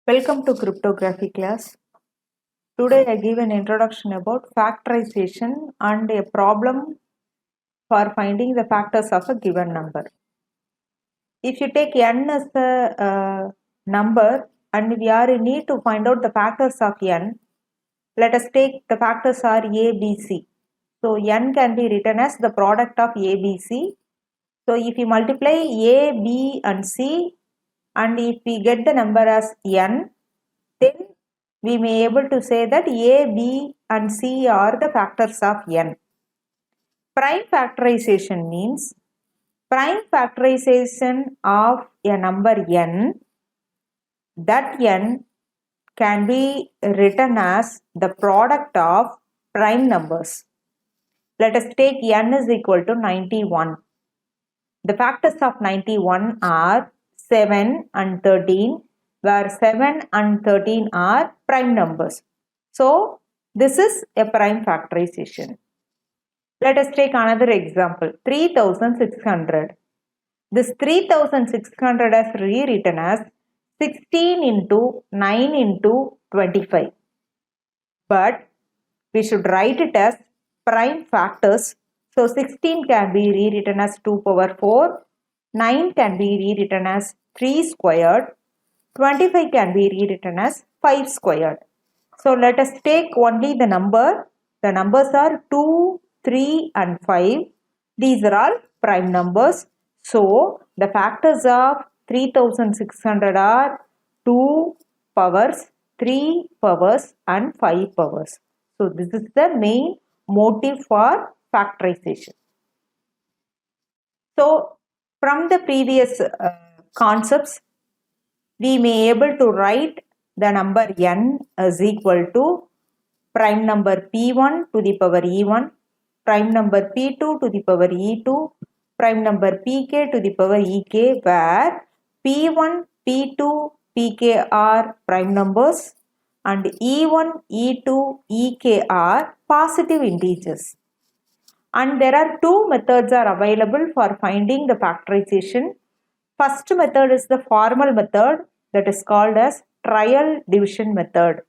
Welcome to cryptography class. Today I give an introduction about factorization and a problem for finding the factors of a given number. If you take n as the number and we are in need to find out the factors of n, let us take the factors are a, b, c. So n can be written as the product of a, b, c. So if you multiply a, b and c and if we get the number as n, then we may able to say that a, b and c are the factors of n. Prime factorization means prime factorization of a number n, that n can be written as the product of prime numbers. Let us take n is equal to 91. The factors of 91 are 7 and 13, where 7 and 13 are prime numbers. So, this is a prime factorization. Let us take another example, 3600. This 3600 is rewritten as 16 into 9 into 25. But we should write it as prime factors. So 16 can be rewritten as 2 power 4, 9 can be rewritten as 3 squared, 25 can be rewritten as 5 squared. So let us take only the number. The numbers are 2, 3 and 5. These are all prime numbers. So the factors of 3600 are 2 powers, 3 powers and 5 powers. So this is the main motive for factorization. So from the previous concepts, we may able to write the number n is equal to prime number p1 to the power e1, prime number p2 to the power e2, prime number pk to the power ek, where p1, p2, pk are prime numbers and e1, e2, ek are positive integers. And there are two methods are available for finding the factorization. First method is the formal method, that is called as trial division method.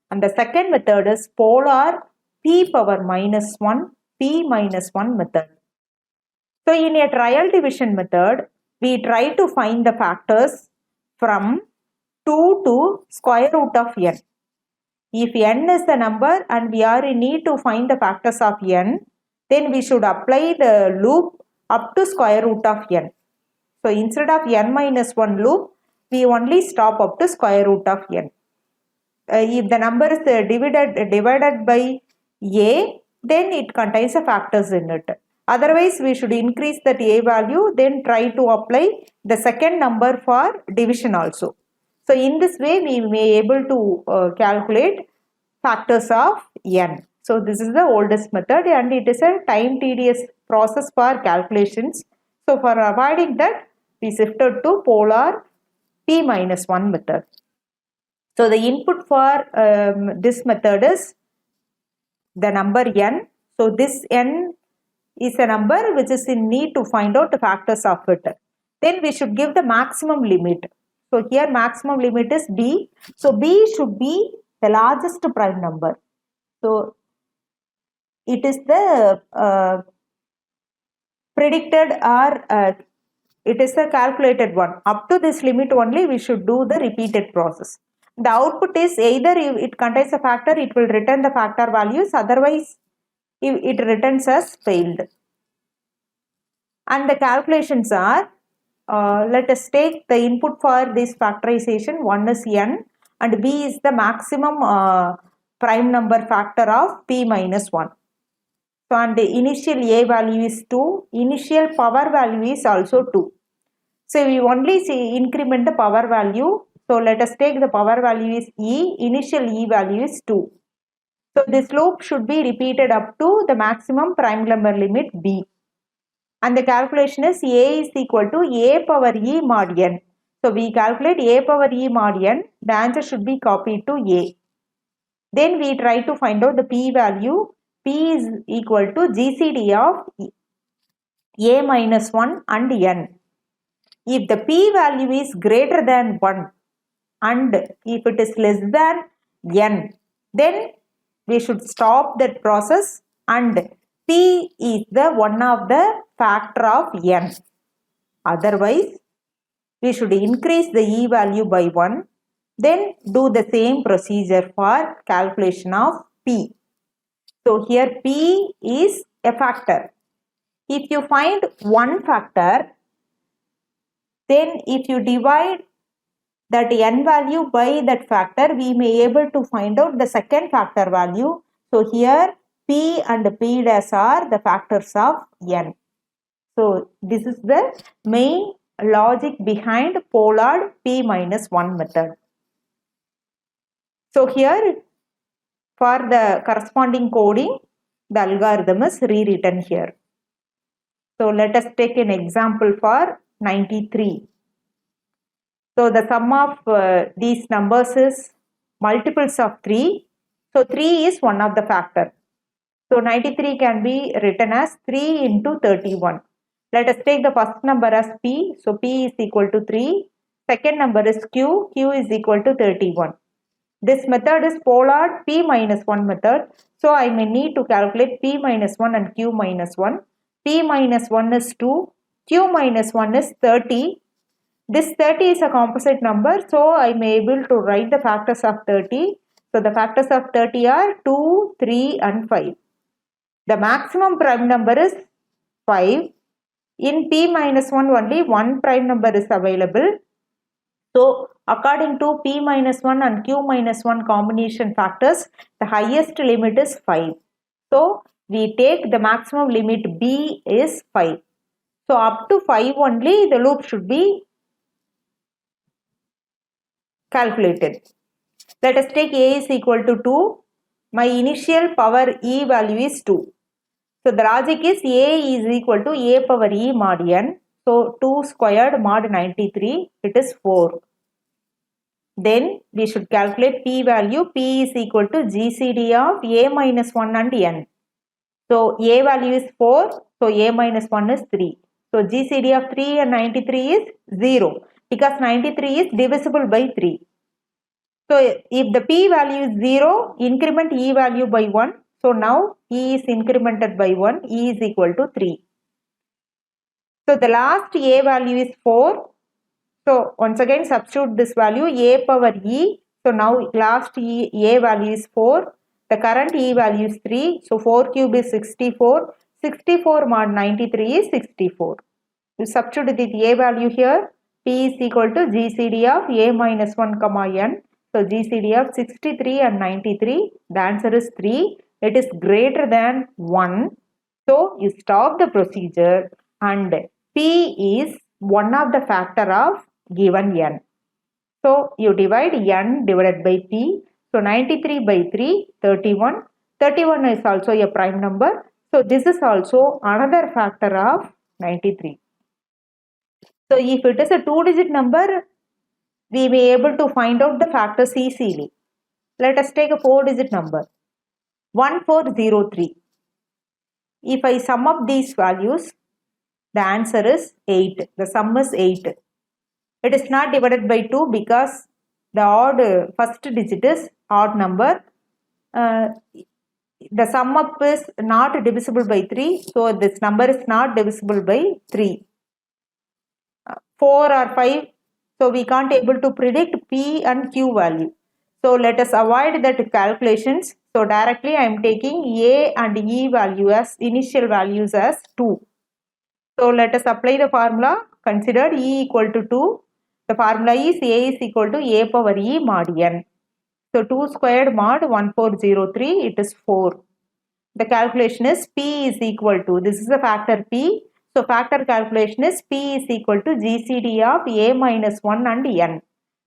And the second method is polar p power minus 1, p minus 1 method. So in a trial division method, we try to find the factors from 2 to square root of n. If n is the number and we are in need to find the factors of n, then we should apply the loop up to square root of n. So instead of n minus 1 loop, we only stop up to square root of n. If the number is divided by a, then it contains the factors in it. Otherwise, we should increase that a value, then try to apply the second number for division also. So in this way, we may able to calculate factors of n. So this is the oldest method and it is a time tedious process for calculations. So for avoiding that, we shifted to polar p minus 1 method. So the input for this method is the number n. So this n is a number which is in need to find out the factors of it. Then we should give the maximum limit. So here maximum limit is b. So b should be the largest prime number. So it is the predicted or it is the calculated one. Up to this limit only we should do the repeated process. The output is either if it contains a factor, it will return the factor values, otherwise it returns as failed. And the calculations are, let us take the input for this factorization, one is n and b is the maximum prime number factor of p minus 1. So and the initial a value is 2, initial power value is also 2. So we only increment the power value. So let us take the power value is e, initial e value is 2. So this loop should be repeated up to the maximum prime number limit b. And the calculation is a is equal to a power e mod n. So we calculate a power e mod n, the answer should be copied to a. Then we try to find out the p value. P is equal to GCD of a minus 1 and n. If the p value is greater than 1 and if it is less than n, then we should stop that process and p is the one of the factor of n. Otherwise, we should increase the e value by 1, then do the same procedure for calculation of p. So here p is a factor. If you find one factor, then if you divide that n value by that factor, we may able to find out the second factor value. So here p and p dash are the factors of n. So this is the main logic behind Pollard p minus 1 method. So here for the corresponding coding, the algorithm is rewritten here. So let us take an example for 93. So the sum of these numbers is multiples of 3. So 3 is one of the factor. So 93 can be written as 3 into 31. Let us take the first number as p. So p is equal to 3. Second number is q. Q is equal to 31. This method is Pollard p minus 1 method. So I may need to calculate p minus 1 and q minus 1. P minus 1 is 2. Q minus 1 is 30. This 30 is a composite number, so I may able to write the factors of 30. So the factors of 30 are 2, 3 and 5. The maximum prime number is 5. In p minus 1 only one prime number is available. So according to p minus 1 and q minus 1 combination factors, the highest limit is 5. So we take the maximum limit b is 5. So up to 5 only the loop should be calculated. Let us take a is equal to 2. My initial power e value is 2. So the logic is a is equal to a power e mod n. So 2 squared mod 93, it is 4. Then we should calculate p value. P is equal to GCD of a minus 1 and n. So a value is 4. So a minus 1 is 3. So GCD of 3 and 93 is 0 because 93 is divisible by 3. So if the p value is 0, increment e value by 1. So now e is incremented by 1. E is equal to 3. So the last a value is 4. So once again substitute this value a power e. So now last a value is 4. The current e value is 3. So 4 cube is 64. 64 mod 93 is 64. You substitute the a value here. P is equal to GCD of a minus 1 comma n. So GCD of 63 and 93. The answer is 3. It is greater than 1. So you stop the procedure and p is one of the factor of given n. So you divide n divided by p. So 93 by 3, 31. 31 is also a prime number. So this is also another factor of 93. So if it is a 2-digit number, we may able to find out the factors easily. Let us take a 4-digit number. 1403. If I sum up these values, the answer is 8. The sum is 8. It is not divided by 2 because the odd first digit is odd number. The sum up is not divisible by 3. So this number is not divisible by 3. 4 or 5. So we can't able to predict p and q value. So let us avoid that calculations. So directly I am taking a and e value as initial values as 2. So let us apply the formula. Consider e equal to 2. The formula is a is equal to a power e mod n. So 2 squared mod 1403, it is 4. The calculation is p is equal to, this is the factor p. So factor calculation is p is equal to GCD of a minus 1 and n.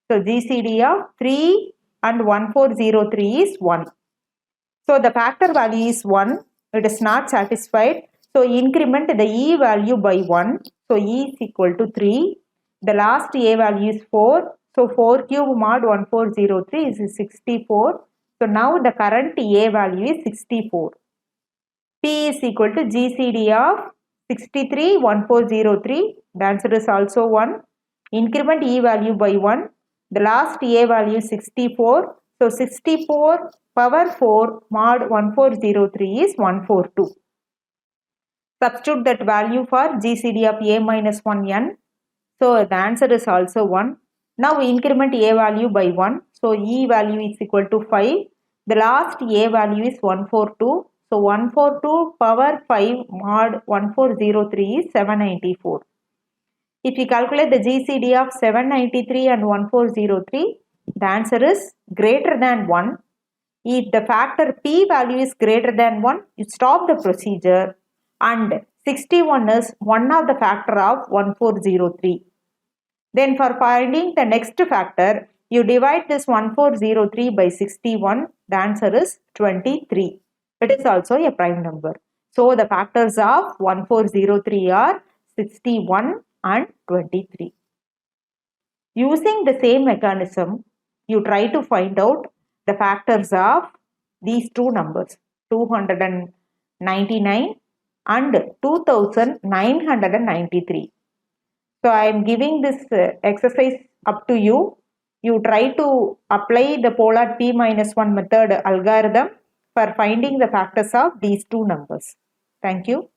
So GCD of 3 and 1403 is 1. So the factor value is 1. It is not satisfied. So increment the e value by 1. So e is equal to 3. The last a value is 4. So 4 cube mod 1403 is 64. So now the current a value is 64. P is equal to GCD of 63, 1403. The answer is also 1. Increment e value by 1. The last A value is 64. So 64 power 4 mod 1403 is 142. Substitute that value for GCD of A minus 1n. So the answer is also 1. Now increment A value by 1. So E value is equal to 5. The last A value is 142. So 142 power 5 mod 1403 is 794. If you calculate the GCD of 793 and 1403, the answer is greater than 1. If the factor P value is greater than 1, you stop the procedure, and 61 is one of the factor of 1403. Then for finding the next factor, you divide this 1403 by 61. The answer is 23. It is also a prime number. So the factors of 1403 are 61 and 23. Using the same mechanism, you try to find out the factors of these two numbers, 299 and 2993. So I am giving this exercise up to you. You try to apply the polar p minus 1 method algorithm for finding the factors of these two numbers. Thank you.